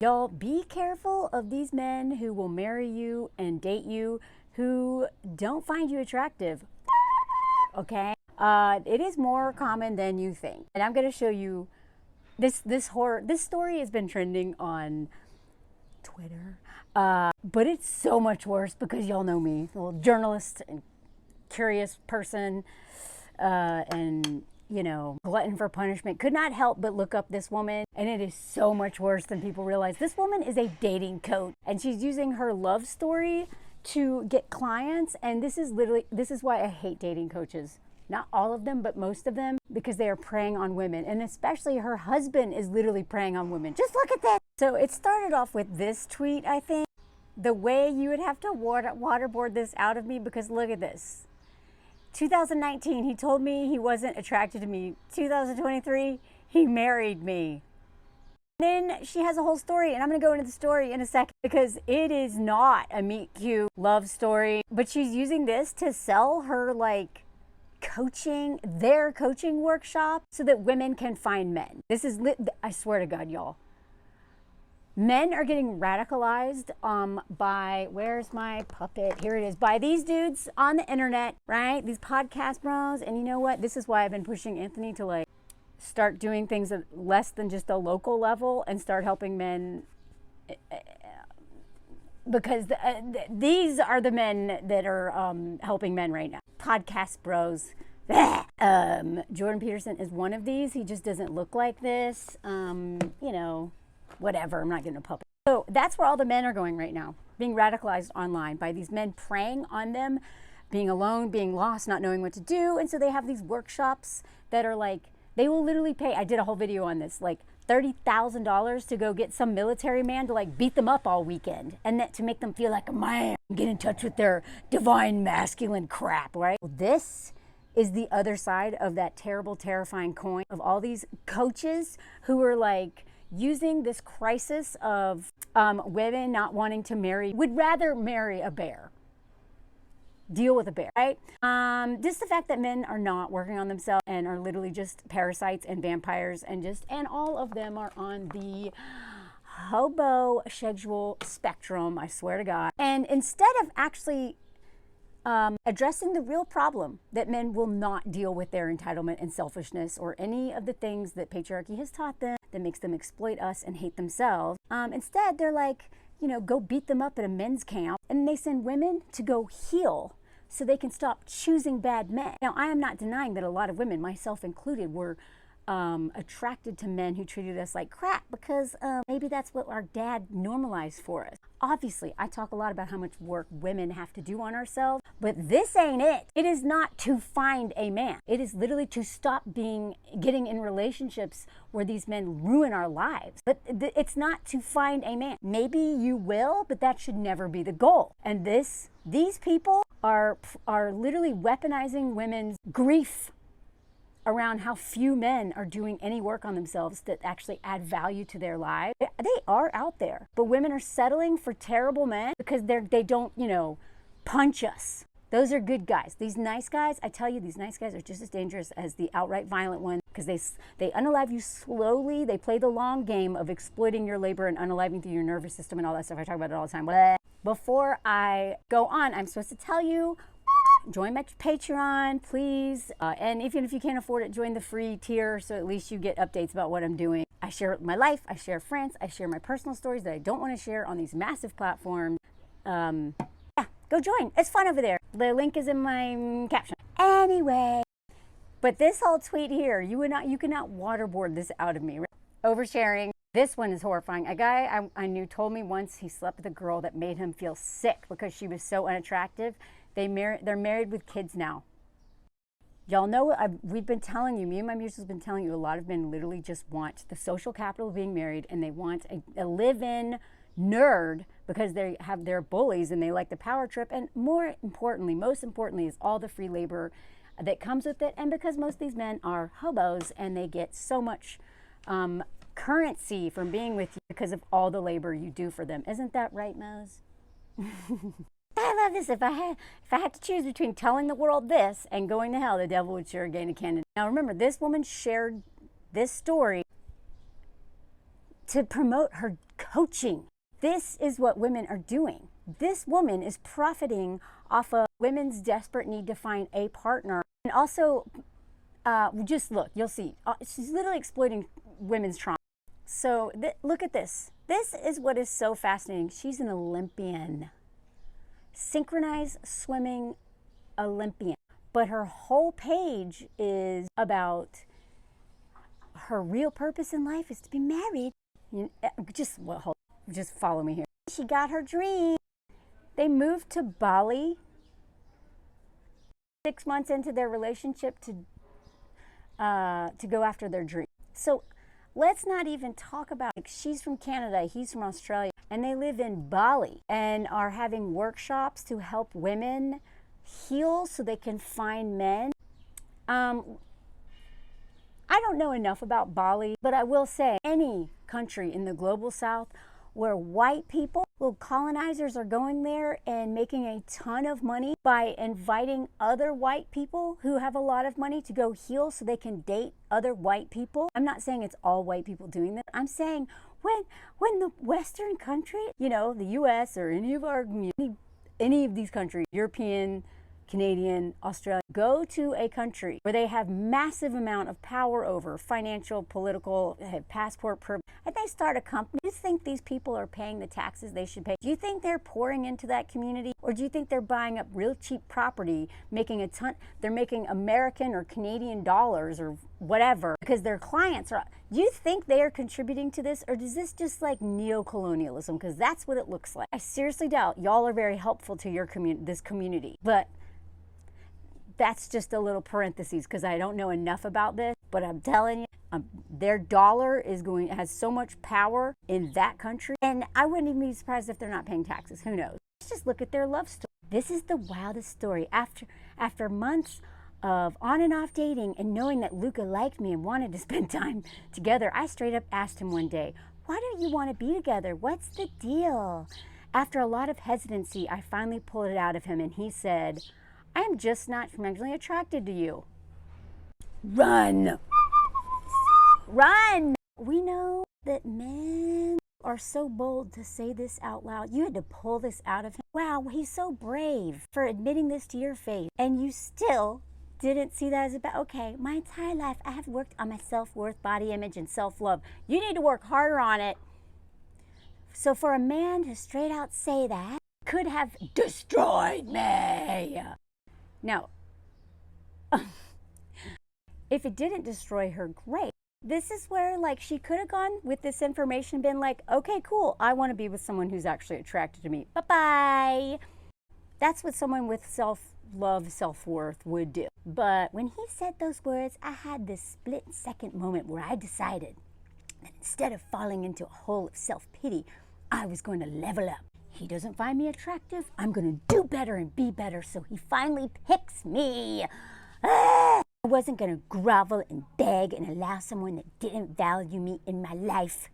Y'all, be careful of these men who will marry you and date you who don't find you attractive. Okay? It is more common than you think. And I'm going to show you this story has been trending on Twitter. But it's so much worse because y'all know me, a little journalist and curious person, and glutton for punishment. Could not help but look up this woman, and it is so much worse than people realize. This woman is a dating coach, and she's using her love story to get clients. And this is why I hate dating coaches. Not all of them, but most of them, because they are preying on women. And especially her husband is literally preying on women. Just look at this. So it started off with this tweet, I think. The way you would have to waterboard this out of me, because look at this. 2019, he told me he wasn't attracted to me. 2023, he married me. Then she has a whole story, and I'm going to go into the story in a second because it is not a meet cute love story, but she's using this to sell her their coaching workshop so that women can find men. This is I swear to God, y'all. Men are getting radicalized by, where's my puppet? Here it is. By these dudes on the internet, right? These podcast bros. And you know what? This is why I've been pushing Anthony to start doing things at less than just a local level and start helping men, because these are the men that are helping men right now. Podcast bros. Jordan Peterson is one of these. He just doesn't look like this. Whatever, I'm not getting a puppet. So that's where all the men are going right now, being radicalized online by these men preying on them, being alone, being lost, not knowing what to do. And so they have these workshops that are they will literally pay, I did a whole video on this, $30,000 to go get some military man to beat them up all weekend, and that to make them feel like a man, get in touch with their divine masculine crap, right? Well, this is the other side of that terrible, terrifying coin of all these coaches who are using this crisis of women not wanting to marry, would rather marry a bear, deal with a bear, right? Just the fact that men are not working on themselves and are literally just parasites and vampires, and all of them are on the hobosexual spectrum, I swear to God. And instead of actually addressing the real problem that men will not deal with their entitlement and selfishness or any of the things that patriarchy has taught them that makes them exploit us and hate themselves. Instead, they're go beat them up at a men's camp, and they send women to go heal so they can stop choosing bad men. Now, I am not denying that a lot of women, myself included, were attracted to men who treated us like crap because maybe that's what our dad normalized for us. Obviously, I talk a lot about how much work women have to do on ourselves, but this ain't it. It is not to find a man. It is literally to stop getting in relationships where these men ruin our lives. But it's not to find a man. Maybe you will, but that should never be the goal. And these people are literally weaponizing women's grief around how few men are doing any work on themselves that actually add value to their lives. They are out there, but women are settling for terrible men because they don't, punch us. Those are good guys. These nice guys, I tell you, these nice guys are just as dangerous as the outright violent ones because they unalive you slowly. They play the long game of exploiting your labor and unaliving through your nervous system and all that stuff. I talk about it all the time. Before I go on, I'm supposed to tell you, join my Patreon, please. And even if you can't afford it, join the free tier so at least you get updates about what I'm doing. I share my life, I share friends, I share my personal stories that I don't want to share on these massive platforms. Go join. It's fun over there. The link is in my caption. Anyway, but this whole tweet here, you cannot waterboard this out of me. Right? Oversharing. This one is horrifying. A guy I knew told me once he slept with a girl that made him feel sick because she was so unattractive. They're married with kids now. Y'all know, we've been telling you, me and my muses have been telling you, a lot of men literally just want the social capital of being married, and they want a live-in nerd because they have their bullies and they like the power trip. And most importantly is all the free labor that comes with it. And because most of these men are hobos and they get so much currency from being with you because of all the labor you do for them. Isn't that right, Mose? I love this. If I had to choose between telling the world this and going to hell, the devil would sure gain a candidate. Now remember, this woman shared this story to promote her coaching. This is what women are doing. This woman is profiting off of women's desperate need to find a partner. And also, just look, you'll see. She's literally exploiting women's trauma. So look at this. This is what is so fascinating. She's an Olympian. Synchronized swimming Olympian. But her whole page is about her real purpose in life is to be married. Just follow me here. She got her dream. They moved to Bali 6 months into their relationship to go after their dream. So let's not even talk about, like, she's from Canada, he's from Australia, and they live in Bali and are having workshops to help women heal so they can find men. I don't know enough about Bali, but I will say any country in the global south where white people, little colonizers, are going there and making a ton of money by inviting other white people who have a lot of money to go heal so they can date other white people. I'm not saying it's all white people doing that. I'm saying when the Western country, the US or any of these countries, European, Canadian, Australia, go to a country where they have massive amount of power over financial, political, have passport privilege, and they start a company. Do you think these people are paying the taxes they should pay? Do you think they're pouring into that community? Or do you think they're buying up real cheap property, they're making American or Canadian dollars or whatever because their clients are, do you think they are contributing to this? Or is this just like neocolonialism? Because that's what it looks like. I seriously doubt y'all are very helpful to this community. But that's just a little parentheses because I don't know enough about this, but I'm telling you, their dollar has so much power in that country, and I wouldn't even be surprised if they're not paying taxes. Who knows? Let's just look at their love story. This is the wildest story. After months of on and off dating and knowing that Luca liked me and wanted to spend time together, I straight up asked him one day, "Why don't you want to be together? What's the deal?" After a lot of hesitancy, I finally pulled it out of him, and he said, "I am just not mentally attracted to you." Run! Run! We know that men are so bold to say this out loud. You had to pull this out of him. Wow, he's so brave for admitting this to your face. And you still didn't see that as about, okay, my entire life I have worked on my self-worth, body image, and self-love. You need to work harder on it. So for a man to straight out say that could have destroyed me. Now, if it didn't destroy her, great. This is where, like, she could have gone with this information, been like, okay, cool, I want to be with someone who's actually attracted to me. Bye-bye. That's what someone with self-love, self-worth would do. But when he said those words, I had this split-second moment where I decided that instead of falling into a hole of self-pity, I was going to level up. He doesn't find me attractive, I'm going to do better and be better, so he finally picks me. I wasn't going to grovel and beg and allow someone that didn't value me in my life.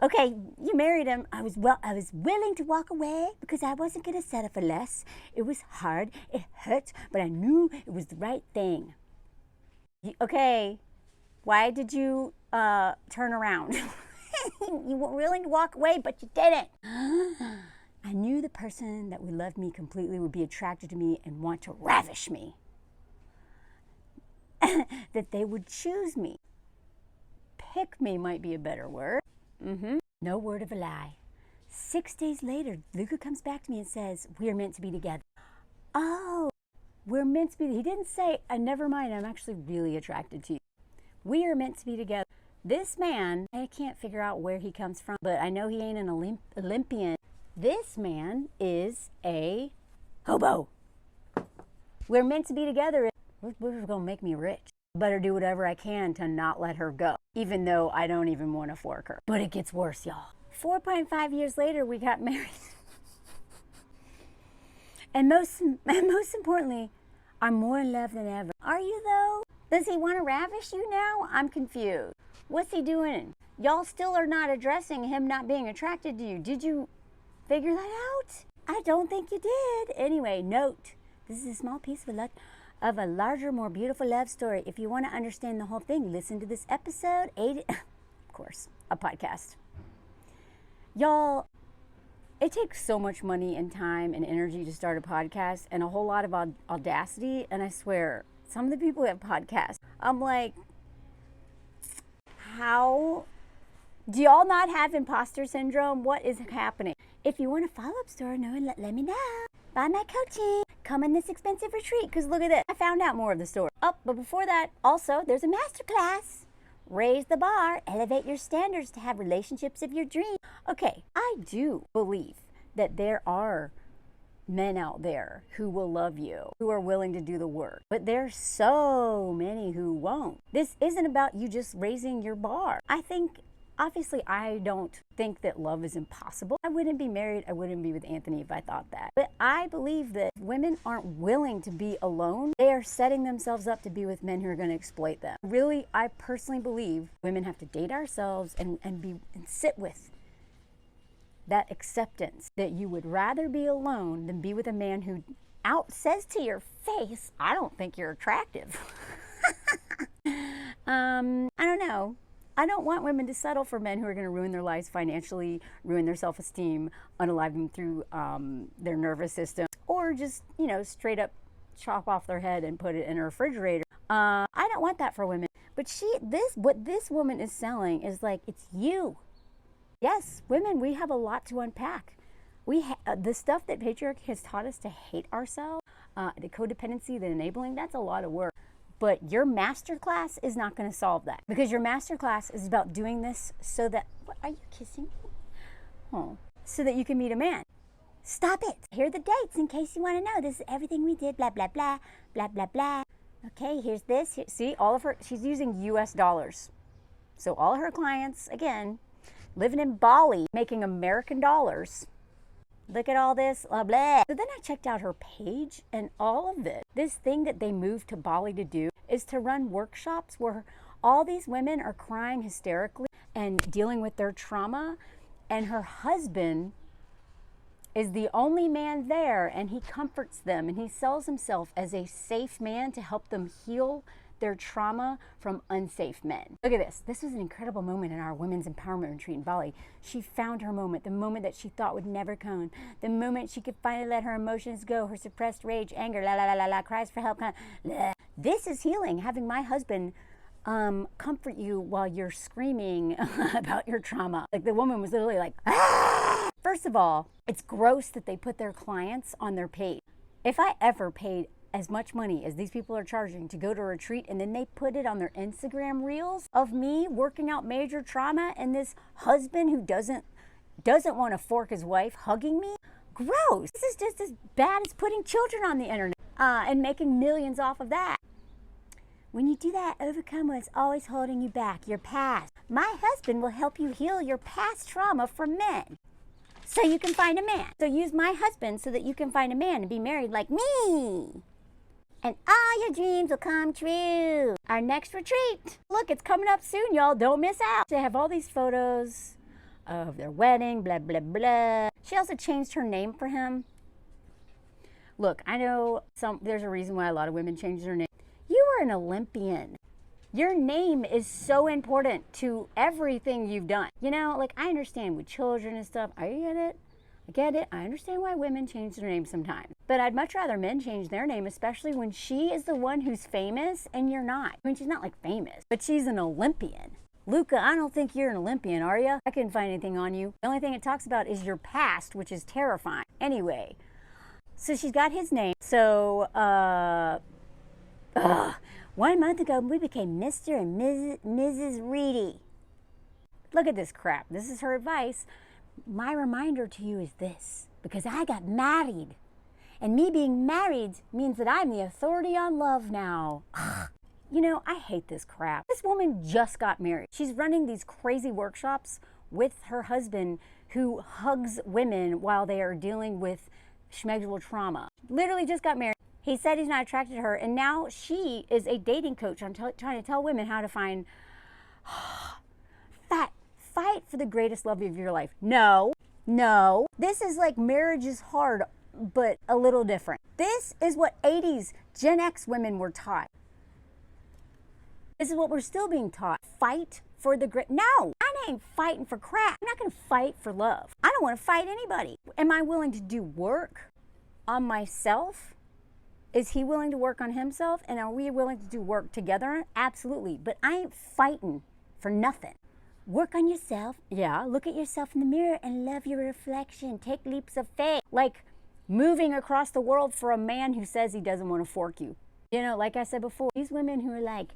Okay, you married him. I was willing to walk away because I wasn't going to settle for less. It was hard, it hurt, but I knew it was the right thing. Okay, why did you turn around? You were willing to walk away, but you didn't. I knew the person that would love me completely would be attracted to me and want to ravish me. That they would choose me. Pick me might be a better word. No word of a lie. 6 days later, Luca comes back to me and says, "We're meant to be together." Oh, we're meant to be. He didn't say, never mind, I'm actually really attracted to you. We are meant to be together. This man, I can't figure out where he comes from, but I know he ain't an Olympian. This man is a hobo. We're meant to be together. We're gonna make me rich. Better do whatever I can to not let her go, even though I don't even want to fork her. But it gets worse, y'all. 4.5 years later, we got married. And most importantly, I'm more in love than ever. Are you though? Does he want to ravish you now? I'm confused. What's he doing? Y'all still are not addressing him not being attracted to you. Did you figure that out? I don't think you did. Anyway, note, this is a small piece of a larger, more beautiful love story. If you want to understand the whole thing, listen to this episode 8, of course, a podcast. Y'all, it takes so much money and time and energy to start a podcast and a whole lot of audacity. And I swear, some of the people who have podcasts, I'm like, how do y'all not have imposter syndrome? What is happening? If you want a follow-up story, let me know. Buy my coaching. Come in this expensive retreat, because look at this. I found out more of the story. Oh, but before that, also, there's a masterclass. Raise the bar, elevate your standards to have relationships of your dreams. Okay, I do believe that there are men out there who will love you, who are willing to do the work. But there's so many who won't. This isn't about you just raising your bar. Obviously, I don't think that love is impossible. I wouldn't be married. I wouldn't be with Anthony if I thought that. But I believe that women aren't willing to be alone. They are setting themselves up to be with men who are going to exploit them. Really, I personally believe women have to date ourselves and sit with that acceptance that you would rather be alone than be with a man who says to your face, I don't think you're attractive. I don't know. I don't want women to settle for men who are going to ruin their lives financially, ruin their self-esteem, unalive them through their nervous system, or just, straight up chop off their head and put it in a refrigerator. I don't want that for women. But what this woman is selling is like, it's you. Yes, women, we have a lot to unpack. The stuff that patriarchy has taught us to hate ourselves, the codependency, the enabling, that's a lot of work. But your masterclass is not going to solve that, because your masterclass is about doing this so that, what, are you kissing me? Oh, so that you can meet a man. Stop it. Here are the dates in case you want to know. This is everything we did, blah, blah, blah, blah, blah, blah. Okay, here's this. See, she's using US dollars. So all of her clients, again, living in Bali, making American dollars. Look at all this, blah, blah. So then I checked out her page, and all of this thing that they moved to Bali to do is to run workshops where all these women are crying hysterically and dealing with their trauma, and her husband is the only man there, and he comforts them, and he sells himself as a safe man to help them heal their trauma from unsafe men. Look at this. This was an incredible moment in our women's empowerment retreat in Bali. She found her moment, the moment that she thought would never come, the moment she could finally let her emotions go, her suppressed rage, anger, la la la la la, cries for help. This is healing, having my husband comfort you while you're screaming about your trauma. Like, the woman was literally like, ah! First of all, it's gross that they put their clients on their page. If I ever paid as much money as these people are charging to go to a retreat, and then they put it on their Instagram reels of me working out major trauma and this husband who doesn't want to fork his wife hugging me, gross. This is just as bad as putting children on the internet and making millions off of that. When you do that, overcome what's always holding you back, your past. My husband will help you heal your past trauma from men, so you can find a man. So use my husband so that you can find a man and be married like me. And all your dreams will come true. Our next retreat. Look, it's coming up soon, y'all. Don't miss out. They have all these photos of their wedding, blah, blah, blah. She also changed her name for him. Look, I know there's a reason why a lot of women change their name. You are an Olympian. Your name is so important to everything you've done. Like, I understand with children and stuff. I get it. I understand why women change their name sometimes. But I'd much rather men change their name, especially when she is the one who's famous and you're not. I mean, she's not like famous, but she's an Olympian. Luca, I don't think you're an Olympian, are you? I couldn't find anything on you. The only thing it talks about is your past, which is terrifying. Anyway, so she's got his name. So, 1 month ago, we became Mr. and Mrs. Reedy. Look at this crap. This is her advice. My reminder to you is this, because I got married, and me being married means that I'm the authority on love now. I hate this crap. This woman just got married. She's running these crazy workshops with her husband, who hugs women while they are dealing with schmegula trauma. Literally just got married. He said he's not attracted to her, and now she is a dating coach. I'm trying to tell women how to find fight for the greatest love of your life. No. This is like marriage is hard, but a little different. This is what 80s Gen X women were taught. This is what we're still being taught. Fight for the great. No, I ain't fighting for crap. I'm not going to fight for love. I don't want to fight anybody. Am I willing to do work on myself? Is he willing to work on himself? And are we willing to do work together? Absolutely. But I ain't fighting for nothing. Work on yourself. Yeah, look at yourself in the mirror and love your reflection. Take leaps of faith. Like moving across the world for a man who says he doesn't want to fork you. You know, like I said before, these women who are like,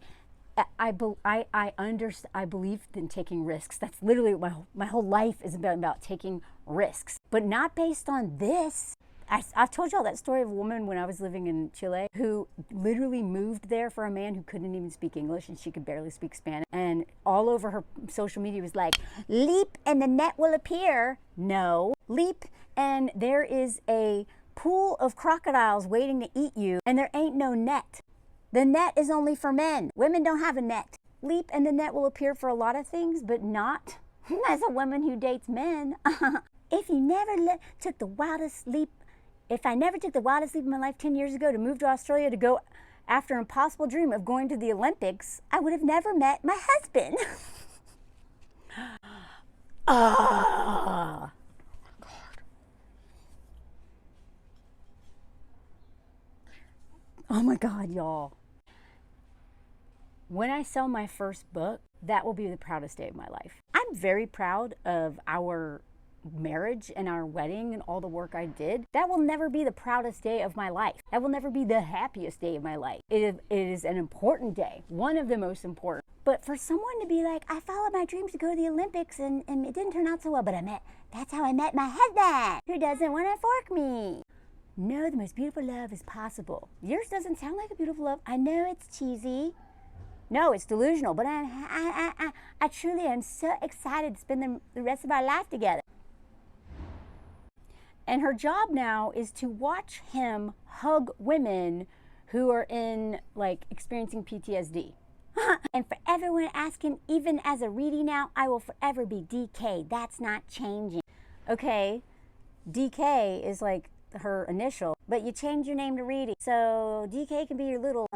I believe in taking risks. That's literally what my whole life is about taking risks, but not based on this. I've told y'all that story of a woman when I was living in Chile who literally moved there for a man who couldn't even speak English and she could barely speak Spanish. And all over her social media was like, leap and the net will appear. No, leap and there is a pool of crocodiles waiting to eat you and there ain't no net. The net is only for men. Women don't have a net. Leap and the net will appear for a lot of things, but not as a woman who dates men. If you never took the wildest leap, if I never took the wildest leap in my life 10 years ago to move to Australia to go after an impossible dream of going to the Olympics, I would have never met my husband. God. Oh my God, y'all. When I sell my first book, that will be the proudest day of my life. I'm very proud of our marriage and our wedding and all the work I did. That will never be the proudest day of my life. That will never be the happiest day of my life. It is an important day, one of the most important. But for someone to be like, I followed my dreams to go to the Olympics and it didn't turn out so well, but that's how I met my husband who doesn't want to fork me. No, the most beautiful love is possible. Yours doesn't sound like a beautiful love. I know it's cheesy. No, it's delusional, but I truly am so excited to spend the rest of our life together. And her job now is to watch him hug women who are experiencing PTSD. And for everyone asking, even as a readie now, I will forever be DK. That's not changing. Okay, DK is like her initial, but you change your name to Reedy. So DK can be your little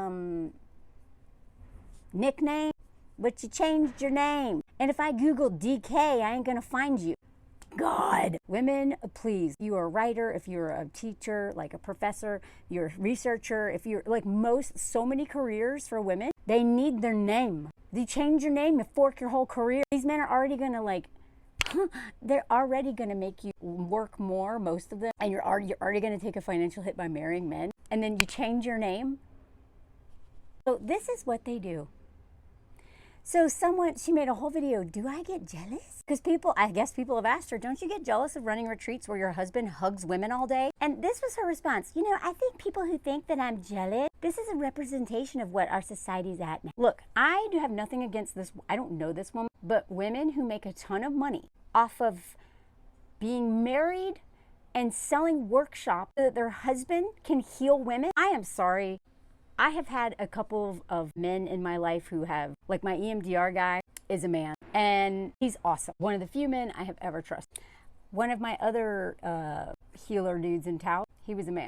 nickname, but you changed your name. And if I Google DK, I ain't gonna find you. God. Women, please, you are a writer, if you're a teacher, like a professor, you're a researcher, if you're like so many careers for women, they need their name. If you change your name, you fork your whole career. These men are already gonna they're already gonna make you work more, most of them, and you're already gonna take a financial hit by marrying men, and then you change your name. So this is what they do. So she made a whole video, do I get jealous? Because I guess people have asked her, don't you get jealous of running retreats where your husband hugs women all day? And this was her response. I think people who think that I'm jealous, this is a representation of what our society's at now. Look, I do have nothing against this. I don't know this woman, but women who make a ton of money off of being married and selling workshops so that their husband can heal women. I am sorry. I have had a couple of men in my life who have, like my EMDR guy is a man and he's awesome. One of the few men I have ever trusted. One of my other healer dudes in Tao, he was a man.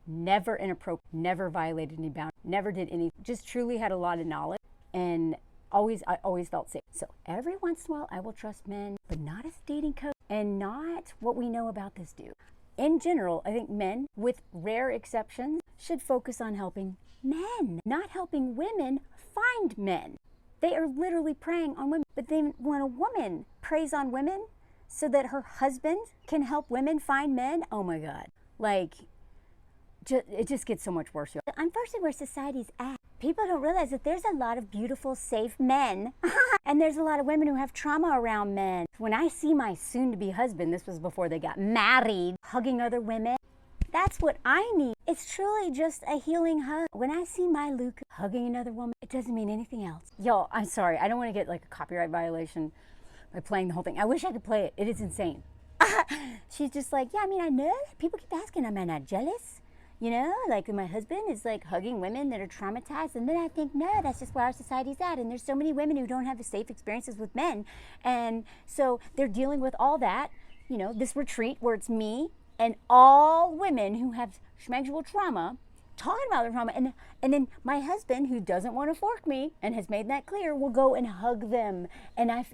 Never inappropriate, never violated any boundaries, never did any, just truly had a lot of knowledge and I always felt safe. So every once in a while I will trust men, but not as dating coach and not what we know about this dude. In general, I think men, with rare exceptions, should focus on helping men, not helping women find men. They are literally preying on women. But then when a woman preys on women so that her husband can help women find men, oh my God. It just gets so much worse. Unfortunately, where society's at, people don't realize that there's a lot of beautiful, safe men. And there's a lot of women who have trauma around men. When I see my soon-to-be husband, this was before they got married, hugging other women, that's what I need. It's truly just a healing hug. When I see my Luke hugging another woman, it doesn't mean anything else. Y'all, I'm sorry. I don't want to get like a copyright violation by playing the whole thing. I wish I could play it. It is insane. She's just like, yeah, I know. People keep asking, am I not jealous? Like my husband is like hugging women that are traumatized. And then I think, no, that's just where our society's at. And there's so many women who don't have the safe experiences with men. And so they're dealing with all that, this retreat where it's me and all women who have schmexual trauma talking about their trauma. And then my husband, who doesn't want to fork me and has made that clear, will go and hug them. And I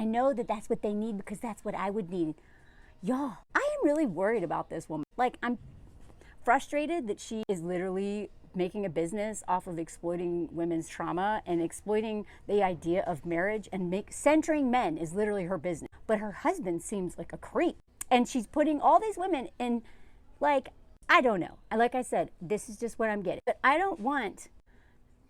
know that that's what they need, because that's what I would need. Y'all, I am really worried about this woman. Like, I'm frustrated that she is literally making a business off of exploiting women's trauma and exploiting the idea of marriage, and centering men is literally her business. But her husband seems like a creep. And she's putting all these women in, like, I don't know. Like I said, this is just what I'm getting. But I don't want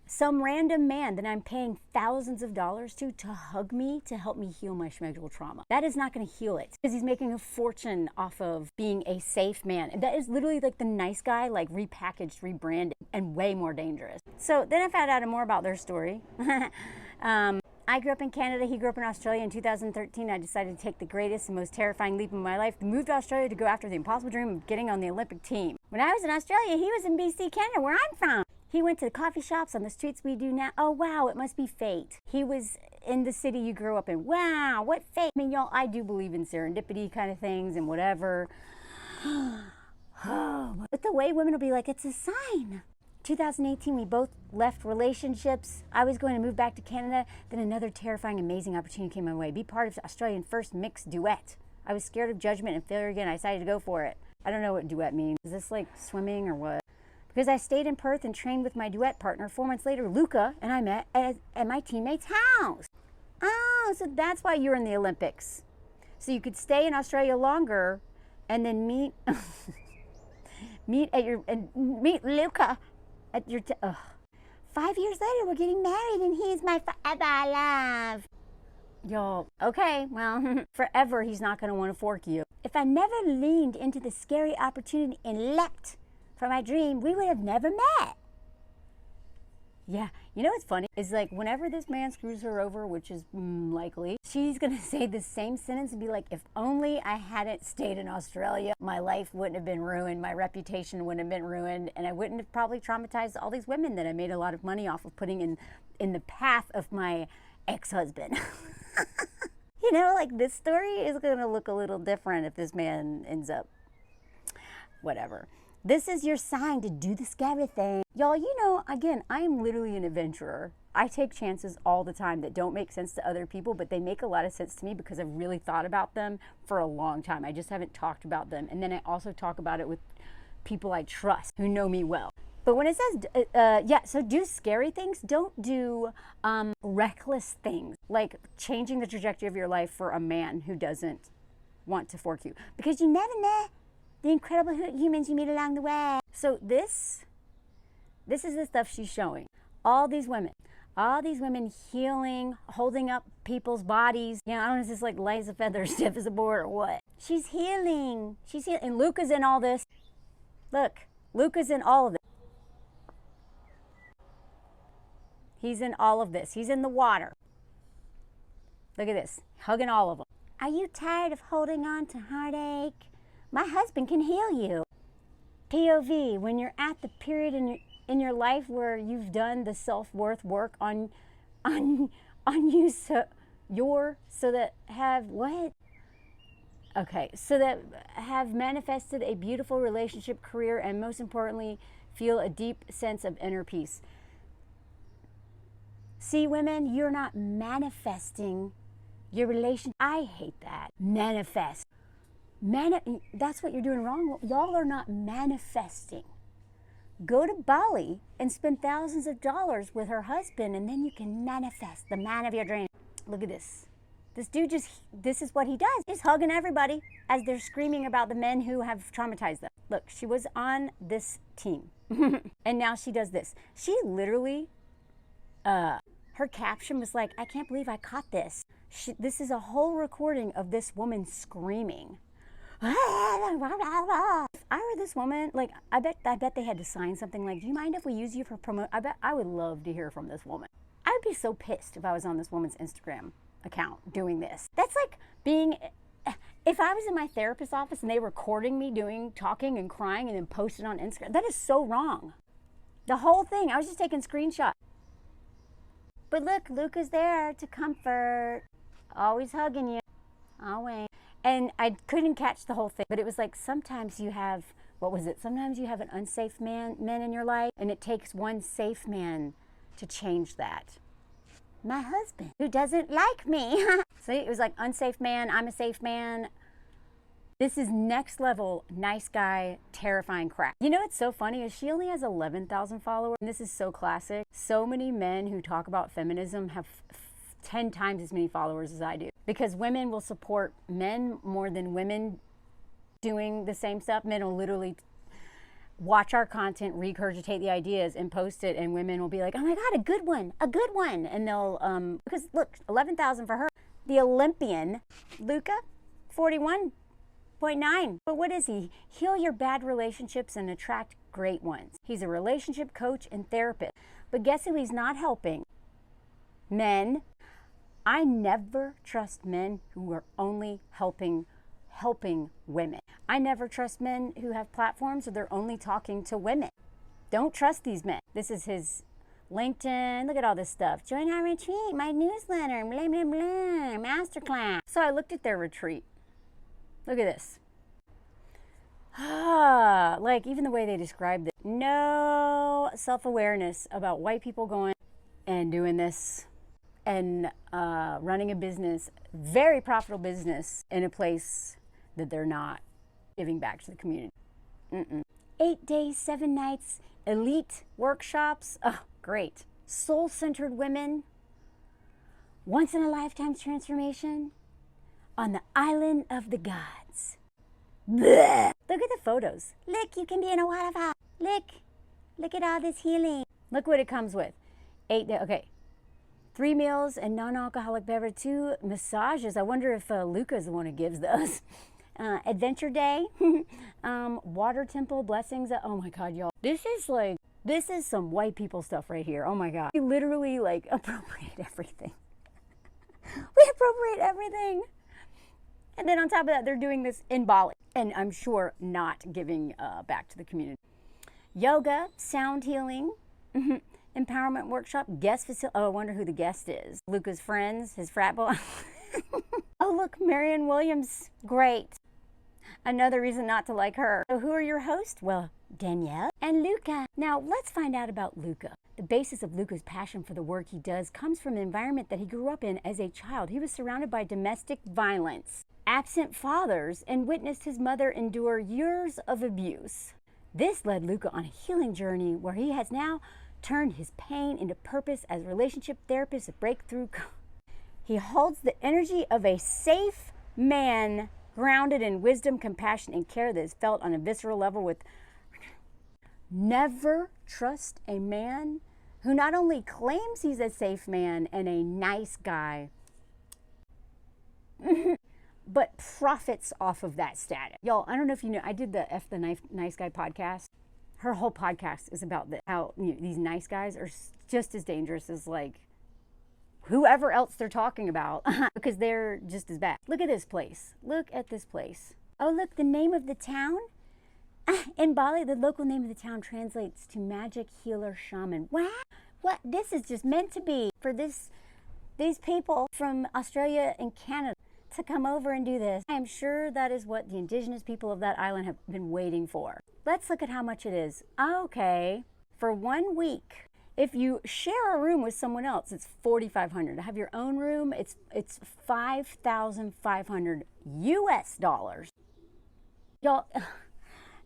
some random man that I'm paying thousands of dollars to hug me to help me heal my schmegel trauma. That is not going to heal it, because he's making a fortune off of being a safe man. And that is literally like the nice guy, like repackaged, rebranded, and way more dangerous. So then I found out more about their story. I grew up in Canada, he grew up in Australia. In 2013, I decided to take the greatest and most terrifying leap in my life, moved to Australia to go after the impossible dream of getting on the Olympic team. When I was in Australia, he was in BC, Canada, where I'm from. He went to the coffee shops on the streets we do now. Oh, wow, it must be fate. He was in the city you grew up in. Wow, what fate. I mean, y'all, I do believe in serendipity kind of things and whatever. But the way women will be like, it's a sign. 2018, we both left relationships. I was going to move back to Canada. Then another terrifying, amazing opportunity came my way. Be part of the Australian first mixed duet. I was scared of judgment and failure again. I decided to go for it. I don't know what duet means. Is this like swimming or what? Because I stayed in Perth and trained with my duet partner. 4 months later, Luca and I met at my teammate's house. Oh, so that's why you're in the Olympics. So you could stay in Australia longer and then meet meet Luca at your 5 years later, we're getting married and he's my forever love. Yo, okay, well, forever he's not going to want to fork you. If I never leaned into the scary opportunity and leapt for my dream, we would have never met. Yeah, you know what's funny? Is like whenever this man screws her over, which is likely, she's gonna say the same sentence and be like, if only I hadn't stayed in Australia, my life wouldn't have been ruined, my reputation wouldn't have been ruined, and I wouldn't have probably traumatized all these women that I made a lot of money off of putting in the path of my ex-husband. You know, like this story is gonna look a little different if this man ends up whatever. This is your sign to do the scary thing. Y'all, you know, again, I am literally an adventurer. I take chances all the time that don't make sense to other people, but they make a lot of sense to me because I've really thought about them for a long time. I just haven't talked about them. And then I also talk about it with people I trust who know me well. But when it says, so do scary things, don't do reckless things, like changing the trajectory of your life for a man who doesn't want to fork you. Because you never know the incredible humans you meet along the way. So this is the stuff she's showing. All these women healing, holding up people's bodies. You know, I don't know if it's like light as a feather, stiff as a board or what. She's healing. And Luca's in all this. Look, Luca's in all of this. He's in all of this. He's in the water. Look at this, hugging all of them. Are you tired of holding on to heartache? My husband can heal you. POV, when you're at the period in your life where you've done the self-worth work on you, so that have manifested a beautiful relationship, career, and most importantly, feel a deep sense of inner peace. See, women, you're not manifesting your relationship. I hate that. Manifest. That's what you're doing wrong. Y'all are not manifesting. Go to Bali and spend thousands of dollars with her husband, and then you can manifest the man of your dreams. Look at this. This dude this is what he does. He's hugging everybody as they're screaming about the men who have traumatized them. Look, she was on this team, and now she does this. She literally, her caption was like, I can't believe I caught this. This is a whole recording of this woman screaming. If I were this woman, like, I bet they had to sign something like, do you mind if we use you for promote? I would love to hear from this woman. I would be so pissed if I was on this woman's Instagram account doing this. That's like if I was in my therapist's office and they were recording me talking and crying and then posted on Instagram, that is so wrong. The whole thing, I was just taking screenshots. But look, Luke is there to comfort, always hugging you, always. And I couldn't catch the whole thing, but it was like sometimes you have what was it? Sometimes you have an unsafe men in your life, and it takes one safe man to change that. My husband, who doesn't like me. See, it was like unsafe man, I'm a safe man. This is next level, nice guy, terrifying crap. You know what's so funny is she only has 11,000 followers. And this is so classic. So many men who talk about feminism have 10 times as many followers as I do. Because women will support men more than women doing the same stuff. Men will literally watch our content, regurgitate the ideas, and post it, and women will be like, oh my God, a good one. And they'll, because look, 11,000 for her. The Olympian, Luca, 41.9. But what is he? Heal your bad relationships and attract great ones. He's a relationship coach and therapist. But guess who he's not helping? Men. I never trust men who are only helping women. I never trust men who have platforms or they're only talking to women. Don't trust these men. This is his LinkedIn. Look at all this stuff. Join our retreat, my newsletter, blah, blah, blah, masterclass. So I looked at their retreat. Look at this. Like even the way they described it. No self-awareness about white people going and doing this and running a business, very profitable business in a place that they're not giving back to the community. 8 days, 7 nights, elite workshops. Oh, great. Soul-centered women. Once in a lifetime transformation on the island of the gods. Blech. Look at the photos. Look, you can be in a waterfall. Look at all this healing. Look what it comes with. 8 days, okay. 3 meals and non-alcoholic beverage, 2 massages. I wonder if Luca's the one who gives those. Adventure day, water temple, blessings. Oh my God, y'all. This is some white people stuff right here. Oh my God. We literally like appropriate everything. We appropriate everything. And then on top of that, they're doing this in Bali. And I'm sure not giving back to the community. Yoga, sound healing, empowerment workshop, guest facility. Oh, I wonder who the guest is. Luca's friends, his frat boy. Oh, look, Marianne Williams. Great. Another reason not to like her. So who are your hosts? Well, Danielle and Luca. Now, let's find out about Luca. The basis of Luca's passion for the work he does comes from the environment that he grew up in as a child. He was surrounded by domestic violence, absent fathers, and witnessed his mother endure years of abuse. This led Luca on a healing journey where he has now turned his pain into purpose as a relationship therapist, a breakthrough. He holds the energy of a safe man, grounded in wisdom, compassion, and care that is felt on a visceral level with. Never trust a man who not only claims he's a safe man and a nice guy, but profits off of that status. Y'all, I don't know if you know, I did the F the Nice Guy podcast. Her whole podcast is about how these nice guys are just as dangerous as like whoever else they're talking about because they're just as bad. Look at this place. Look at this place. Oh, look, the name of the town? In Bali, the local name of the town translates to magic healer shaman. Wow. What? This is just meant to be for these people from Australia and Canada to come over and do this. I am sure that is what the indigenous people of that island have been waiting for. Let's look at how much it is. Okay. For 1 week. If you share a room with someone else, it's $4,500. To have your own room, it's $5,500 US dollars. Y'all,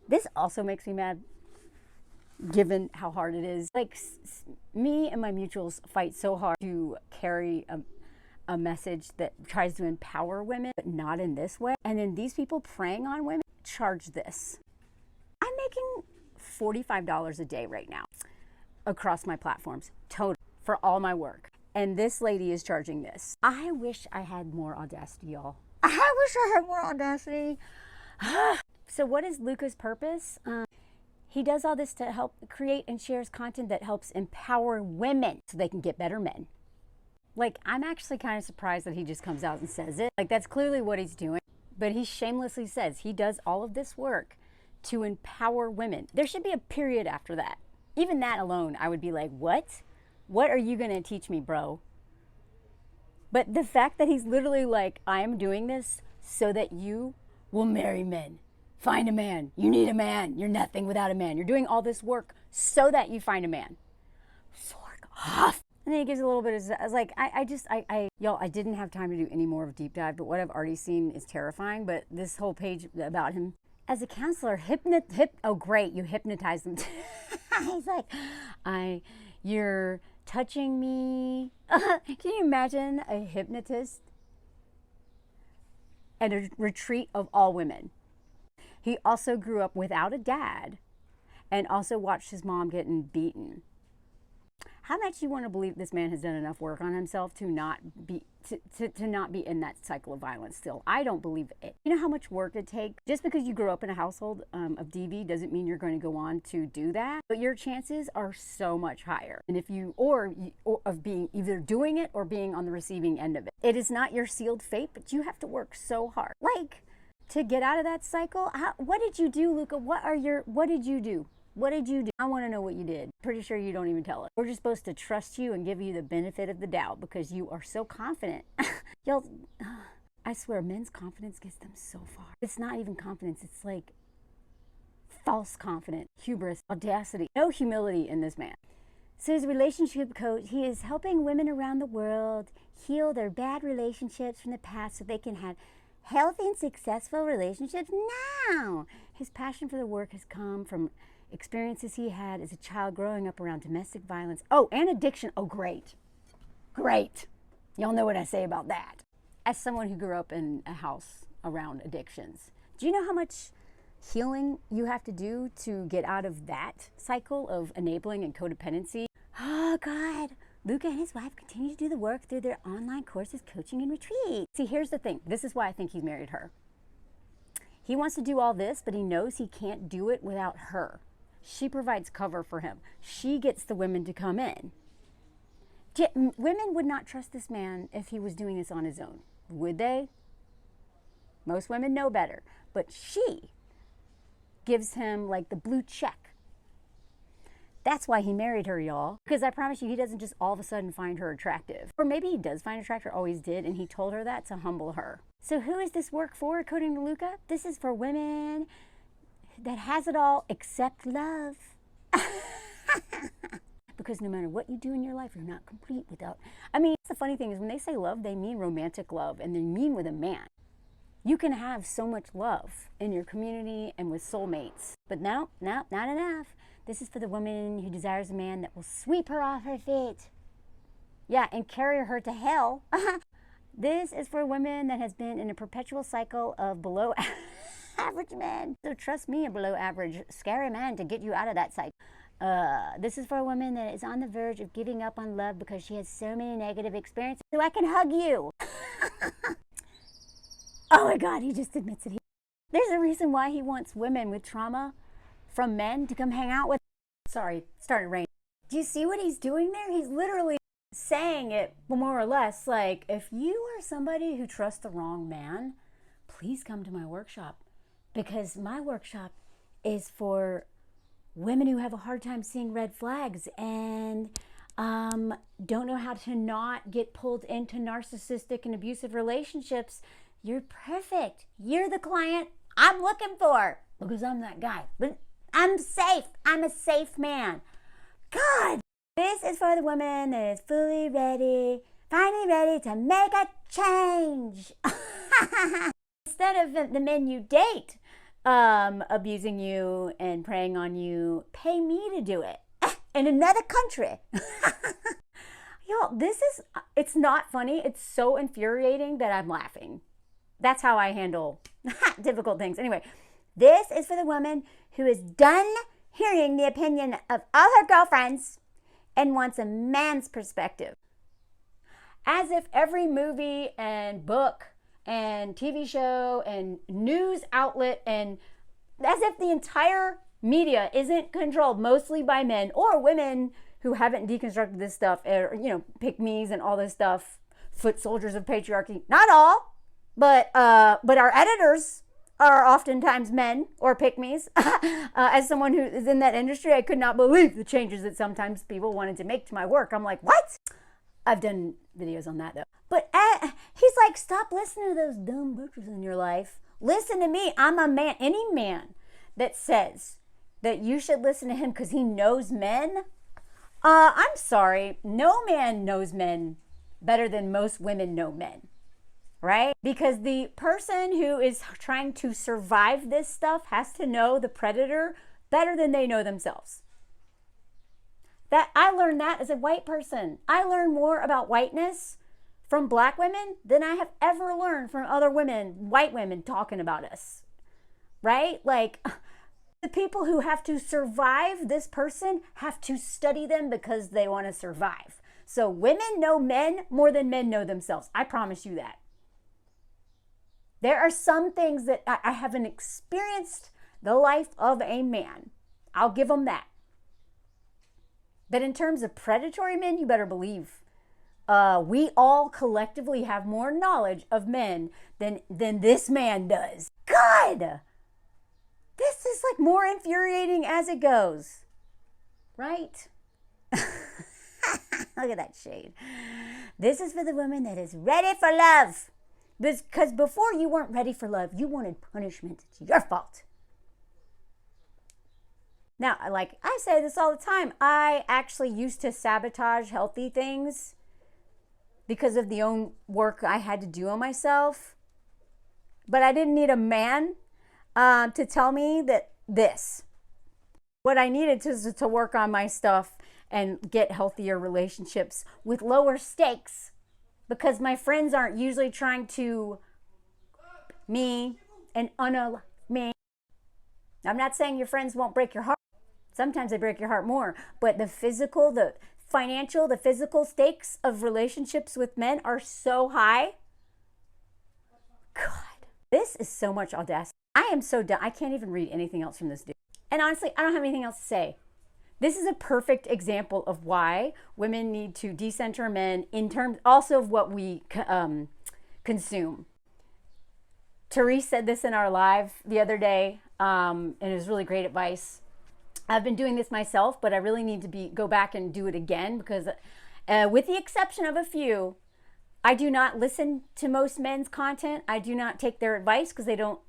this also makes me mad, given how hard it is. Like, me and my mutuals fight so hard to carry a message that tries to empower women, but not in this way. And then these people preying on women charge this. I'm making $45 a day right now across my platforms, total, for all my work. And this lady is charging this. I wish I had more audacity, y'all. I wish I had more audacity. So what is Luca's purpose? He does all this to help create and shares content that helps empower women so they can get better men. Like, I'm actually kind of surprised that he just comes out and says it. Like, that's clearly what he's doing. But he shamelessly says he does all of this work to empower women. There should be a period after that. Even that alone, I would be like, what? What are you going to teach me, bro? But the fact that he's literally like, I'm doing this so that you will marry men. Find a man. You need a man. You're nothing without a man. You're doing all this work so that you find a man. Sorg off. And then he gives a little bit of, I was like, y'all, I didn't have time to do any more of a deep dive, but what I've already seen is terrifying. But this whole page about him as a counselor, oh great, you hypnotized him. He's like, you're touching me. Can you imagine a hypnotist and a retreat of all women? He also grew up without a dad and also watched his mom getting beaten. How much you want to believe this man has done enough work on himself to not be in that cycle of violence still? I don't believe it. You know how much work it takes? Just because you grew up in a household of DV doesn't mean you're going to go on to do that. But your chances are so much higher. And if you, or of being either doing it or being on the receiving end of it. It is not your sealed fate, but you have to work so hard. Like, to get out of that cycle, what did you do, Luca? What did you do? What did you do? I want to know what you did. Pretty sure you don't even tell us. We're just supposed to trust you and give you the benefit of the doubt because you are so confident. Y'all, I swear, men's confidence gets them so far. It's not even confidence. It's like false confidence, hubris, audacity. No humility in this man. So as a relationship coach, he is helping women around the world heal their bad relationships from the past so they can have healthy and successful relationships now. His passion for the work has come from experiences he had as a child growing up around domestic violence. Oh, and addiction. Oh, great. Great. Y'all know what I say about that. As someone who grew up in a house around addictions, do you know how much healing you have to do to get out of that cycle of enabling and codependency? Oh, God. Luca and his wife continue to do the work through their online courses, coaching, and retreat. See, here's the thing. This is why I think he married her. He wants to do all this, but he knows he can't do it without her. She provides cover for him. She gets the women to come in. Women would not trust this man if he was doing this on his own, would they? Most women know better, but she gives him like the blue check. That's why he married her, y'all. Because I promise you, he doesn't just all of a sudden find her attractive. Or maybe he does find her attractive, always did, and he told her that to humble her. So who is this work for, according to Luca? This is for women that has it all except love. Because no matter what you do in your life, you're not complete without. I mean, the funny thing is when they say love, they mean romantic love, and they mean with a man. You can have so much love in your community and with soulmates. But no, not enough. This is for the woman who desires a man that will sweep her off her feet. Yeah, and carry her to hell. This is for women that has been in a perpetual cycle of below average men. So trust me, a below average, scary man to get you out of that cycle. This is for a woman that is on the verge of giving up on love because she has so many negative experiences. So I can hug you. Oh my God, he just admits it. There's a reason why he wants women with trauma from men to come hang out with. Sorry, it started raining. Do you see what he's doing there? He's literally saying it more or less like, if you are somebody who trusts the wrong man, please come to my workshop, because my workshop is for women who have a hard time seeing red flags and don't know how to not get pulled into narcissistic and abusive relationships. You're perfect. You're the client I'm looking for, because I'm that guy. But I'm safe. I'm a safe man. God, this is for the woman that is fully ready, finally ready to make a change. Instead of the men you date abusing you and preying on you, pay me to do it in another country. Yo, it's not funny. It's so infuriating that I'm laughing. That's how I handle difficult things. Anyway, this is for the woman who is done hearing the opinion of all her girlfriends and wants a man's perspective. As if every movie and book and TV show and news outlet, and as if the entire media isn't controlled mostly by men or women who haven't deconstructed this stuff, or, pick me's and all this stuff, foot soldiers of patriarchy. Not all, but our editors are oftentimes men or pick-me's. As someone who is in that industry, I could not believe the changes that sometimes people wanted to make to my work. I'm like, what? I've done videos on that though. But he's like, stop listening to those dumb bitches in your life. Listen to me. I'm a man. Any man that says that you should listen to him because he knows men, I'm sorry. No man knows men better than most women know men, right? Because the person who is trying to survive this stuff has to know the predator better than they know themselves. That I learned that as a white person. I learned more about whiteness from black women than I have ever learned from other women, white women talking about us, right? Like the people who have to survive this person have to study them because they want to survive. So women know men more than men know themselves. I promise you that. There are some things that I haven't experienced the life of a man. I'll give them that. But in terms of predatory men, you better believe we all collectively have more knowledge of men than this man does. God! This is like more infuriating as it goes. Right? Look at that shade. This is for the woman that is ready for love. Because before you weren't ready for love, you wanted punishment. It's your fault. Now, like I say this all the time, I actually used to sabotage healthy things because of the own work I had to do on myself. But I didn't need a man to tell me that this. What I needed to work on my stuff and get healthier relationships with lower stakes, because my friends aren't usually trying to me and me. I'm not saying your friends won't break your heart. Sometimes they break your heart more, but the physical, the financial, the physical stakes of relationships with men are so high. God, this is so much audacity. I am so done. I can't even read anything else from this dude. And honestly, I don't have anything else to say. This is a perfect example of why women need to decenter men in terms also of what we consume. Therese said this in our live the other day, and it was really great advice. I've been doing this myself, but I really need to go back and do it again because with the exception of a few, I do not listen to most men's content. I do not take their advice because they don't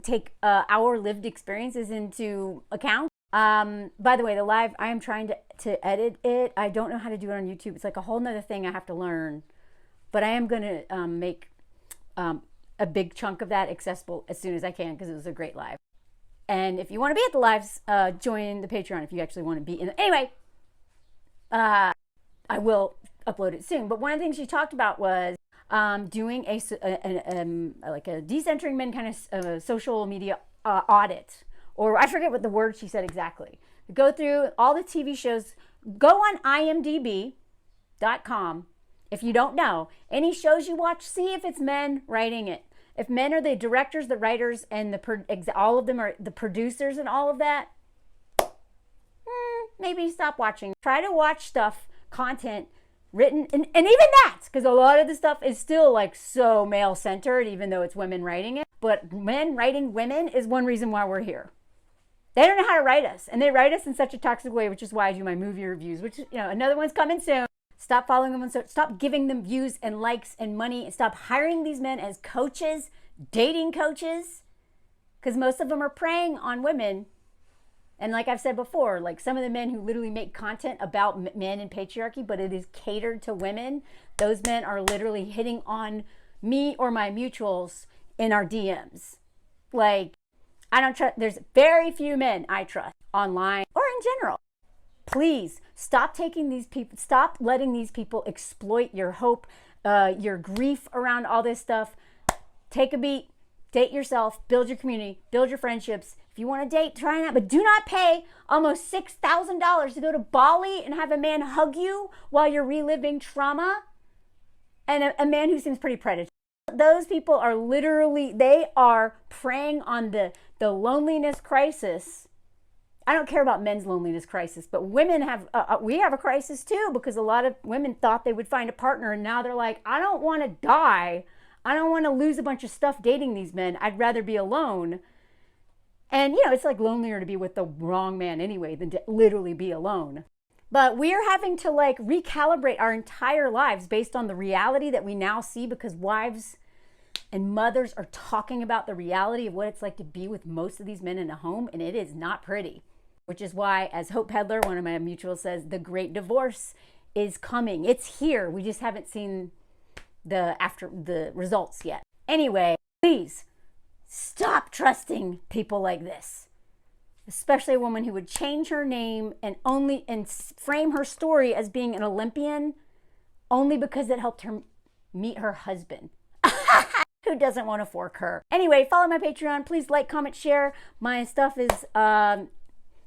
take our lived experiences into account. By the way, the live, I am trying to edit it. I don't know how to do it on YouTube. It's like a whole nother thing I have to learn, but I am going to make a big chunk of that accessible as soon as I can because it was a great live. And if you want to be at the lives, join the Patreon if you actually want to be in it. Anyway, I will upload it soon. But one of the things she talked about was doing like a decentering men kind of social media audit. Or I forget what the word she said exactly. Go through all the TV shows. Go on imdb.com. If you don't know, any shows you watch, see if it's men writing it. If men are the directors, the writers, and all of them are the producers and all of that, maybe stop watching. Try to watch stuff, content, written, and even that, because a lot of the stuff is still like so male-centered, even though it's women writing it. But men writing women is one reason why we're here. They don't know how to write us, and they write us in such a toxic way, which is why I do my movie reviews, which, another one's coming soon. Stop following them. Stop giving them views and likes and money. And stop hiring these men as coaches, dating coaches, because most of them are preying on women. And like I've said before, like some of the men who literally make content about men and patriarchy, but it is catered to women, those men are literally hitting on me or my mutuals in our DMs. Like, I don't trust, there's very few men I trust online or in general. Please stop stop letting these people exploit your hope, your grief around all this stuff. Take a beat, date yourself, build your community, build your friendships. If you want to date, try that, but do not pay almost $6,000 to go to Bali and have a man hug you while you're reliving trauma, and a man who seems pretty predatory. Those people are literally, they are preying on the loneliness crisis. I don't care about men's loneliness crisis, but women have, we have a crisis too, because a lot of women thought they would find a partner, and now they're like, I don't want to die. I don't want to lose a bunch of stuff dating these men. I'd rather be alone. And, it's like lonelier to be with the wrong man anyway than to literally be alone. But we're having to recalibrate our entire lives based on the reality that we now see, because wives And mothers are talking about the reality of what it's like to be with most of these men in a home, and it is not pretty. Which is why, as Hope Peddler, one of my mutuals, says, the great divorce is coming. It's here. We just haven't seen the results yet. Anyway, please stop trusting people like this, especially a woman who would change her name and frame her story as being an Olympian only because it helped her meet her husband. Who doesn't want to fork her? Anyway, follow my Patreon. Please like, comment, share. My stuff is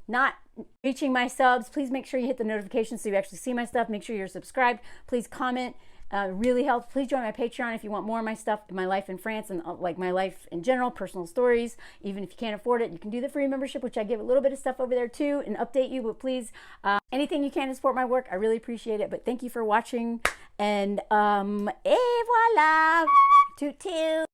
not reaching my subs. Please make sure you hit the notifications so you actually see my stuff. Make sure you're subscribed. Please comment. Really helps. Please join my Patreon if you want more of my stuff, my life in France, and like my life in general, personal stories. Even if you can't afford it, you can do the free membership, which I give a little bit of stuff over there too and update you. But please, anything you can to support my work, I really appreciate it. But thank you for watching. And et voila, toot toot.